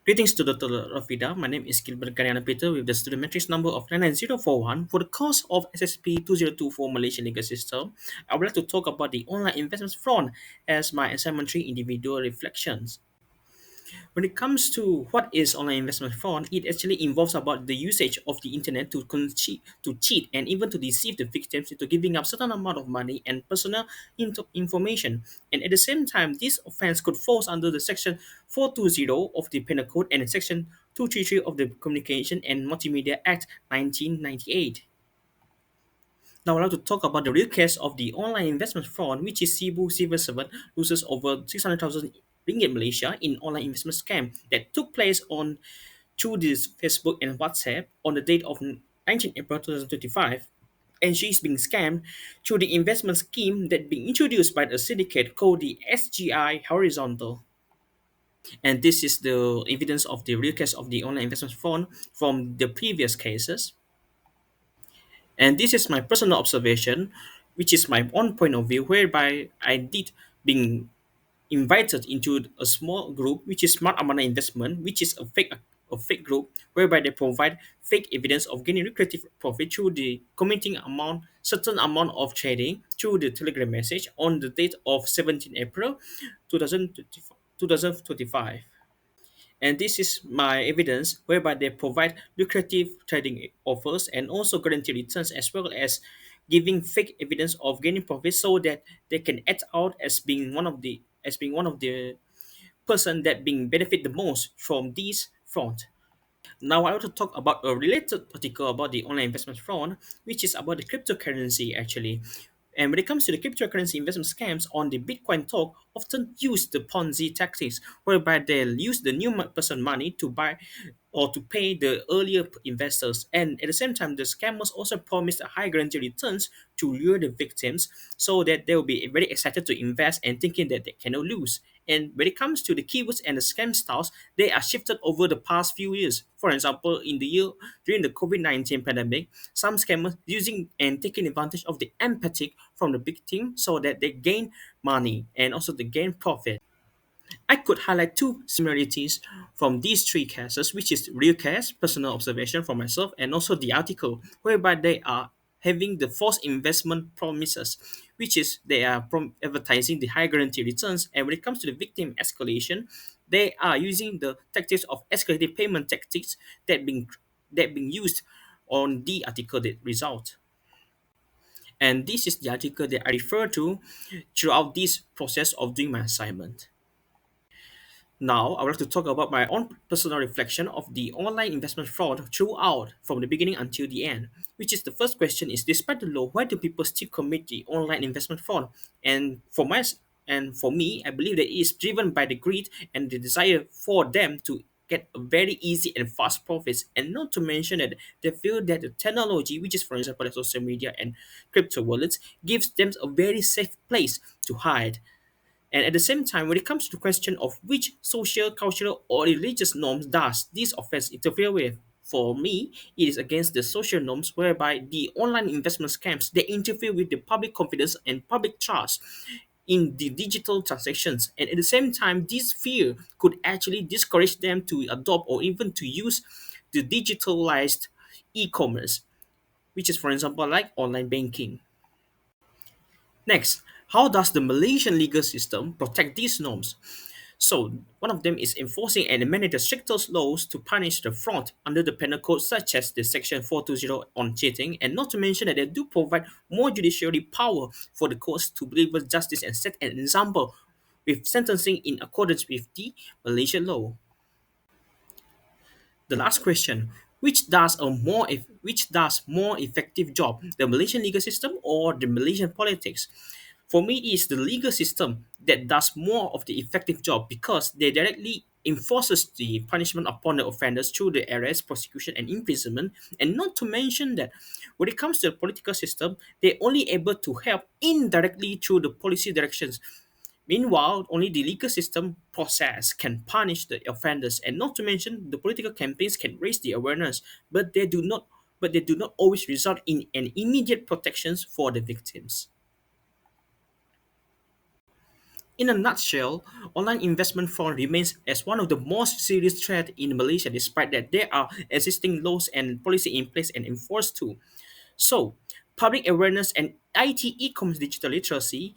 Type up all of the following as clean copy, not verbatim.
Greetings to Dr. Rafida. My name is Gilbert Ganing Anak with the student matrix number of 99041 for the course of SSP2024 Malaysian Legal System. I would like to talk about the online investments front as my assignment 3 individual reflections. When it comes to what is online investment fraud, it actually involves about the usage of the internet to cheat and even to deceive the victims into giving up certain amount of money and personal information. And at the same time, this offense could fall under the section 420 of the Penal Code and section 233 of the Communication and Multimedia Act 1998. Now, I'd like to talk about the real case of the online investment fraud, which is Cebu Civil Servant loses over 600,000 ringgit Malaysia in online investment scam that took place on through this Facebook and WhatsApp on the date of 19 April 2025. And she's being scammed through the investment scheme that being introduced by the syndicate called the SGI Horizontal. And this is the evidence of the real case of the online investment fraud from the previous cases. And this is my personal observation, which is my own point of view, whereby I did being invited into a small group, which is Smart Amana Investment, which is a fake group whereby they provide fake evidence of gaining lucrative profit through the committing amount certain amount of trading through the Telegram message on the date of 17 April 2025. And this is my evidence whereby they provide lucrative trading offers and also guarantee returns as well as giving fake evidence of gaining profit so that they can act out as being one of the person that being benefit the most from this front. Now I want to talk about a related article about the online investment fraud, which is about the cryptocurrency actually. And when it comes to the cryptocurrency investment scams on the Bitcoin talk, often use the Ponzi tactics, whereby they'll use the new person money to buy or to pay the earlier investors. And at the same time, the scammers also promise a high guarantee returns to lure the victims so that they will be very excited to invest and thinking that they cannot lose. And when it comes to the keywords and the scam styles, they are shifted over the past few years. For example, in the year during the COVID-19 pandemic, some scammers using and taking advantage of the empathy from the victim so that they gain money and also they gain profit. I could highlight two similarities from these three cases, which is real case, personal observation from myself, and also the article, whereby they are having the false investment promises, which is they are advertising the high guarantee returns. And when it comes to the victim escalation, they are using the tactics of escalated payment tactics that being used on the article that result. And this is the article that I refer to throughout this process of doing my assignment. Now, I would like to talk about my own personal reflection of the online investment fraud throughout, from the beginning until the end. Which is the first question is: despite the law, why do people still commit the online investment fraud? And for me, I believe that it is driven by the greed and the desire for them to get a very easy and fast profits, and not to mention that they feel that the technology, which is for example like social media and crypto wallets, gives them a very safe place to hide. And at the same time, when it comes to the question of which social, cultural, or religious norms does this offense interfere with, for me, it is against the social norms whereby the online investment scams they interfere with the public confidence and public trust in the digital transactions. And at the same time, this fear could actually discourage them to adopt or even to use the digitalized e-commerce, which is for example like online banking. Next, how does the Malaysian legal system protect these norms? So, one of them is enforcing and amending the strictest laws to punish the fraud under the penal code, such as the Section 420 on cheating, and not to mention that they do provide more judiciary power for the courts to deliver justice and set an example with sentencing in accordance with the Malaysian law. The last question: which does more effective job, the Malaysian legal system or the Malaysian politics? For me, it is the legal system that does more of the effective job because they directly enforces the punishment upon the offenders through the arrest, prosecution, and imprisonment. And not to mention that when it comes to the political system, they're only able to help indirectly through the policy directions. Meanwhile, only the legal system process can punish the offenders, and not to mention the political campaigns can raise the awareness, but they do not always result in an immediate protections for the victims. In a nutshell, online investment fraud remains as one of the most serious threats in Malaysia, despite that there are existing laws and policy in place and enforced too. So, public awareness and IT e-commerce digital literacy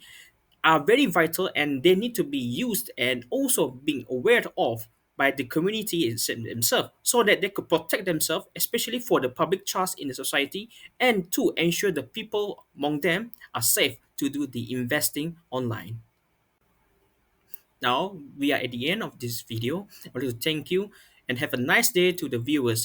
are very vital, and they need to be used and also being aware of by the community themselves, so that they could protect themselves, especially for the public trust in the society, and to ensure the people among them are safe to do the investing online. Now we are at the end of this video. I want to thank you and have a nice day to the viewers.